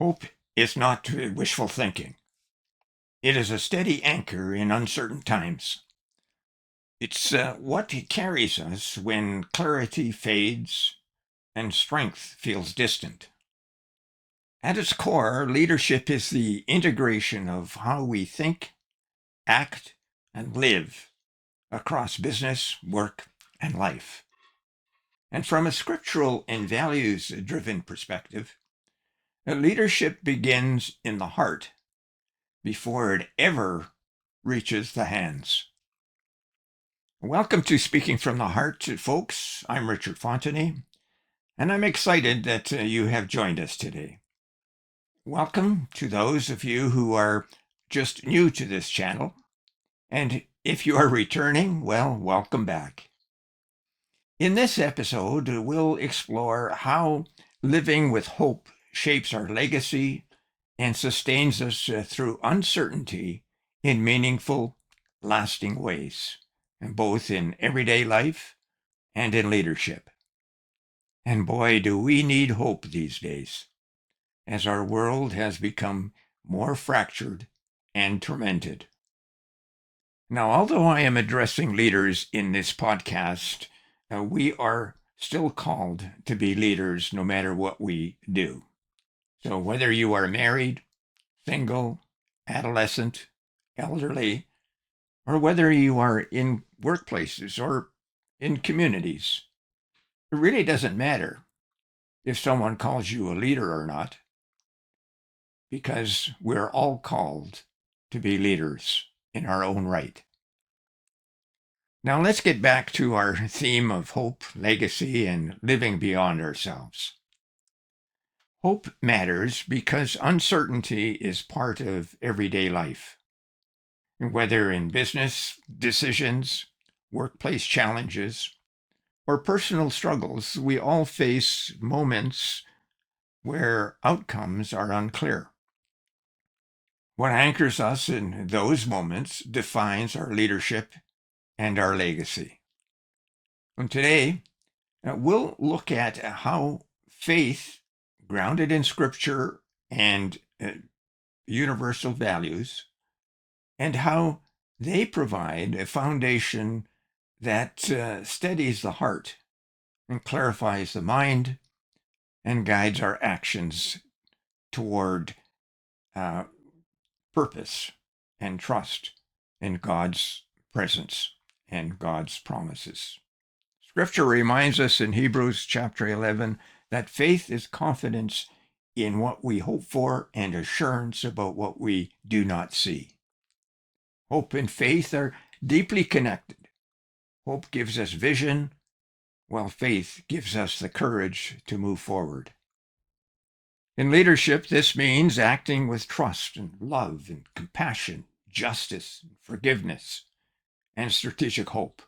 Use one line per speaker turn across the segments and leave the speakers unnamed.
Hope is not wishful thinking. It is a steady anchor in uncertain times. It's what carries us when clarity fades and strength feels distant. At its core, leadership is the integration of how we think, act, and live across business, work, and life. And from a scriptural and values-driven perspective, leadership begins in the heart before it ever reaches the hands. Welcome to Speaking from the Heart, folks. I'm Richard Fontanie, and I'm excited that you have joined us today. Welcome to those of you who are just new to this channel, and if you are returning, well, welcome back. In this episode, we'll explore how living with hope shapes our legacy and sustains us through uncertainty in meaningful, lasting ways, both in everyday life and in leadership. And boy, do we need hope these days, as our world has become more fractured and tormented. Now, although I am addressing leaders in this podcast, we are still called to be leaders no matter what we do. So whether you are married, single, adolescent, elderly, or whether you are in workplaces or in communities, it really doesn't matter if someone calls you a leader or not, because we're all called to be leaders in our own right. Now let's get back to our theme of hope, legacy, and living beyond ourselves. Hope matters because uncertainty is part of everyday life. Whether in business decisions, workplace challenges, or personal struggles, we all face moments where outcomes are unclear. What anchors us in those moments defines our leadership and our legacy. And today, we'll look at how faith, grounded in Scripture and universal values, and how they provide a foundation that steadies the heart and clarifies the mind and guides our actions toward purpose and trust in God's presence and God's promises. Scripture reminds us in Hebrews chapter 11 that faith is confidence in what we hope for and assurance about what we do not see. Hope and faith are deeply connected. Hope gives us vision, while faith gives us the courage to move forward. In leadership, this means acting with trust and love and compassion, justice, forgiveness, and strategic hope,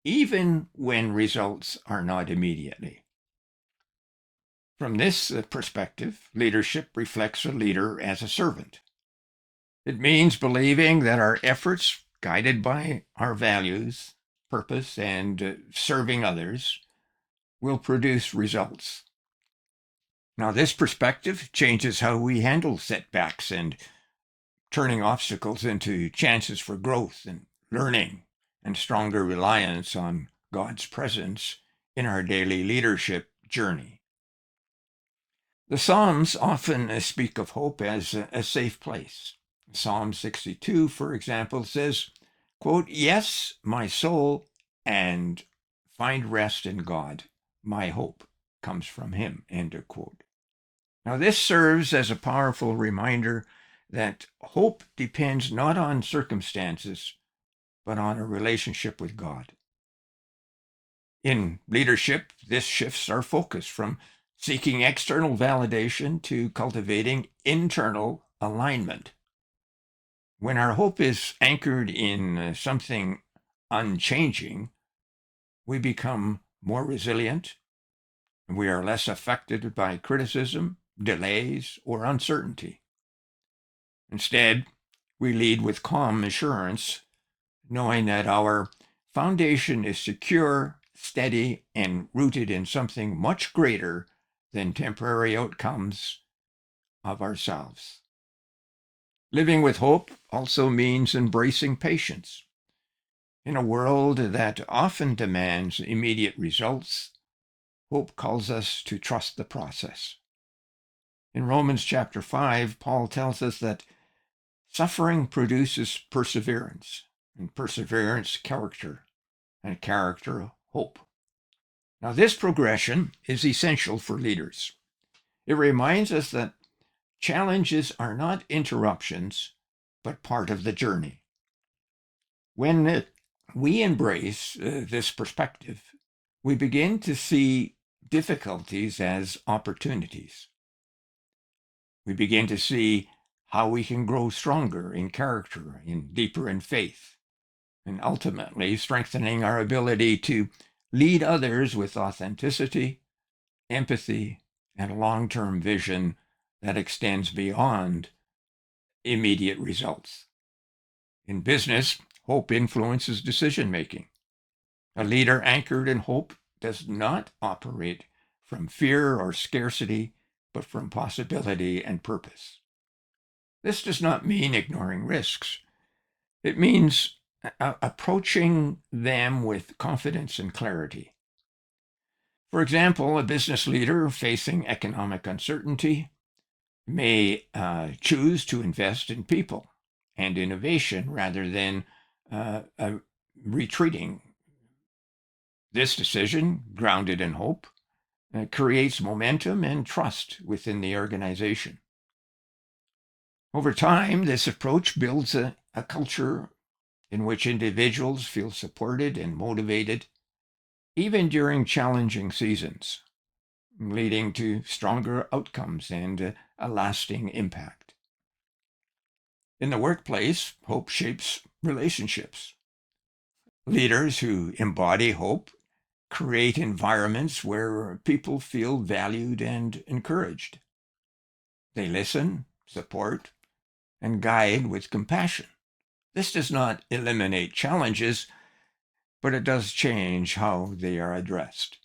even when results are not immediately. From this perspective, leadership reflects a leader as a servant. It means believing that our efforts, guided by our values, purpose, and serving others, will produce results. Now, this perspective changes how we handle setbacks and turning obstacles into chances for growth and learning and stronger reliance on God's presence in our daily leadership journey. The Psalms often speak of hope as a safe place. Psalm 62, for example, says, quote, "Yes, my soul, and find rest in God. My hope comes from him," end of quote. Now, this serves as a powerful reminder that hope depends not on circumstances, but on a relationship with God. In leadership, this shifts our focus from seeking external validation to cultivating internal alignment. When our hope is anchored in something unchanging, we become more resilient, and we are less affected by criticism, delays, or uncertainty. Instead, we lead with calm assurance, knowing that our foundation is secure, steady, and rooted in something much greater than temporary outcomes of ourselves. Living with hope also means embracing patience. In a world that often demands immediate results, hope calls us to trust the process. In Romans chapter 5, Paul tells us that suffering produces perseverance, and perseverance, character, and character, hope. Now, this progression is essential for leaders. It reminds us that challenges are not interruptions, but part of the journey. When we embrace this perspective, we begin to see difficulties as opportunities. We begin to see how we can grow stronger in character and deeper in faith, and ultimately strengthening our ability to lead others with authenticity, empathy, and a long-term vision that extends beyond immediate results. In business, hope influences decision-making. A leader anchored in hope does not operate from fear or scarcity, but from possibility and purpose. This does not mean ignoring risks. It means approaching them with confidence and clarity. For example, a business leader facing economic uncertainty may choose to invest in people and innovation rather than retreating. This decision, grounded in hope, creates momentum and trust within the organization. Over time, this approach builds a culture in which individuals feel supported and motivated, even during challenging seasons, leading to stronger outcomes and a lasting impact. In the workplace, hope shapes relationships. Leaders who embody hope create environments where people feel valued and encouraged. They listen, support, and guide with compassion. This does not eliminate challenges, but it does change how they are addressed.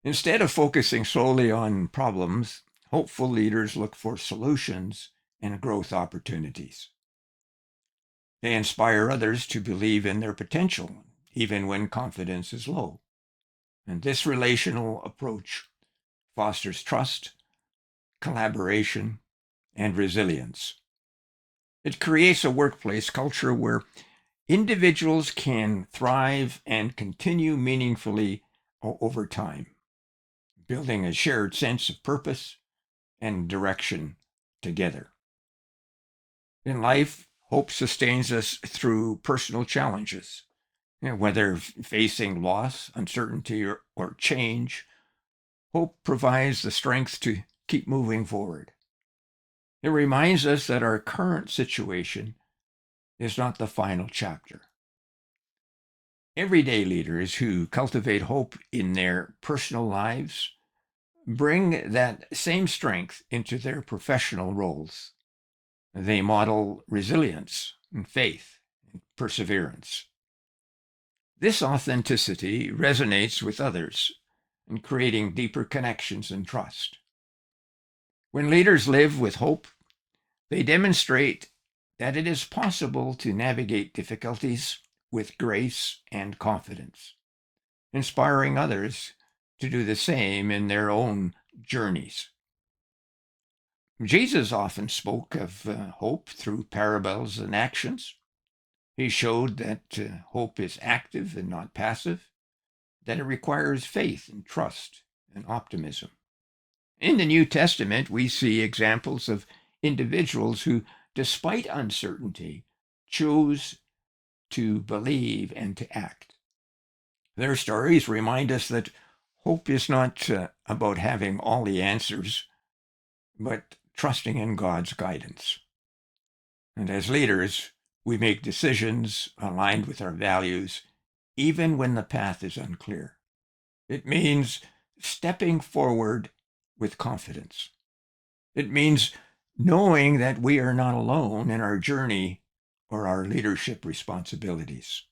Instead of focusing solely on problems, hopeful leaders look for solutions and growth opportunities. They inspire others to believe in their potential, even when confidence is low. And this relational approach fosters trust, collaboration, and resilience. It creates a workplace culture where individuals can thrive and continue meaningfully over time, building a shared sense of purpose and direction together. In life, hope sustains us through personal challenges. Whether facing loss, uncertainty, or change, hope provides the strength to keep moving forward. It reminds us that our current situation is not the final chapter. Everyday leaders who cultivate hope in their personal lives bring that same strength into their professional roles. They model resilience and faith and perseverance. This authenticity resonates with others in creating deeper connections and trust. When leaders live with hope, they demonstrate that it is possible to navigate difficulties with grace and confidence, inspiring others to do the same in their own journeys. Jesus often spoke of hope through parables and actions. He showed that hope is active and not passive, that it requires faith and trust and optimism. In the New Testament, we see examples of individuals who, despite uncertainty, chose to believe and to act. Their stories remind us that hope is not about having all the answers, but trusting in God's guidance. And as leaders, we make decisions aligned with our values, even when the path is unclear. It means stepping forward with confidence. It means knowing that we are not alone in our journey or our leadership responsibilities.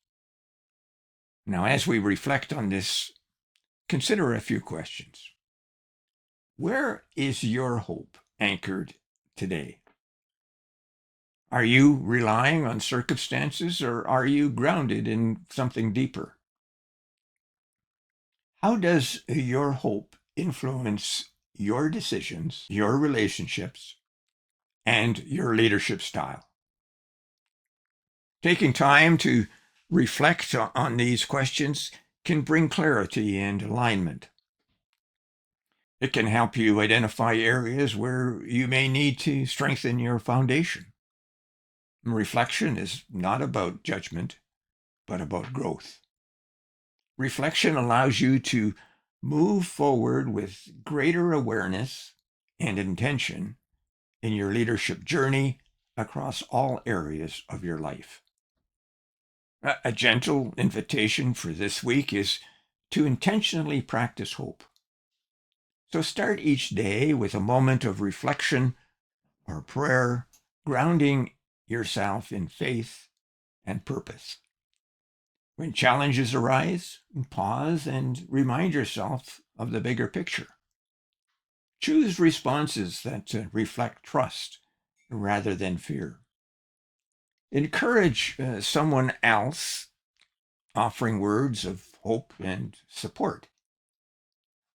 Now, as we reflect on this, consider a few questions. Where is your hope anchored today? Are you relying on circumstances, or are you grounded in something deeper? How does your hope influence your decisions, your relationships, and your leadership style? Taking time to reflect on these questions can bring clarity and alignment. It can help you identify areas where you may need to strengthen your foundation. Reflection is not about judgment, but about growth. Reflection allows you to move forward with greater awareness and intention in your leadership journey across all areas of your life. A gentle invitation for this week is to intentionally practice hope. So start each day with a moment of reflection or prayer, grounding yourself in faith and purpose. When challenges arise, pause and remind yourself of the bigger picture. Choose responses that reflect trust rather than fear. Encourage someone else, offering words of hope and support.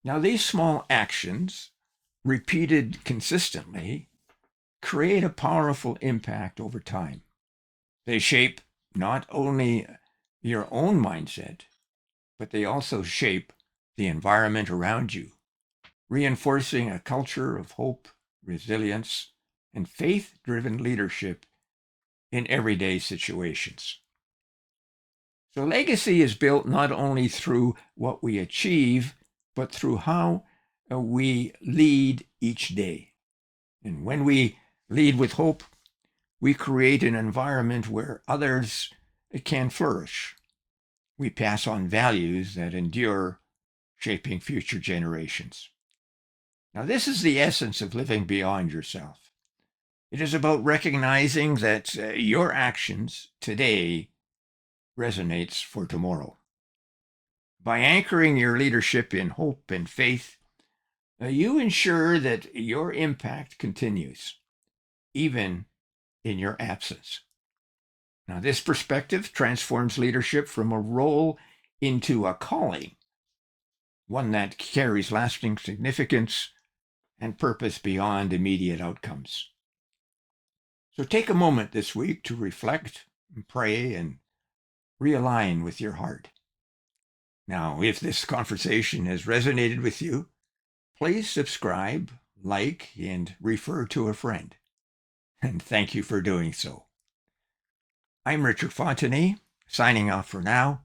Now, these small actions, repeated consistently, create a powerful impact over time. They shape not only your own mindset, but they also shape the environment around you, reinforcing a culture of hope, resilience, and faith-driven leadership in everyday situations. So legacy is built not only through what we achieve, but through how we lead each day. And when we lead with hope, we create an environment where others can flourish. We pass on values that endure, shaping future generations. Now, this is the essence of living beyond yourself. It is about recognizing that your actions today resonates for tomorrow. By anchoring your leadership in hope and faith, you ensure that your impact continues, even in your absence. Now, this perspective transforms leadership from a role into a calling, one that carries lasting significance and purpose beyond immediate outcomes. So take a moment this week to reflect and pray and realign with your heart. Now, if this conversation has resonated with you, please subscribe, like, and refer to a friend. And thank you for doing so. I'm Richard Fontanie, signing off for now.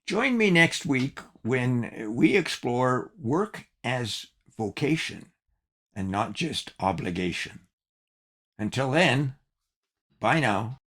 Join me next week when we explore work as vocation and not just obligation. Until then, bye now.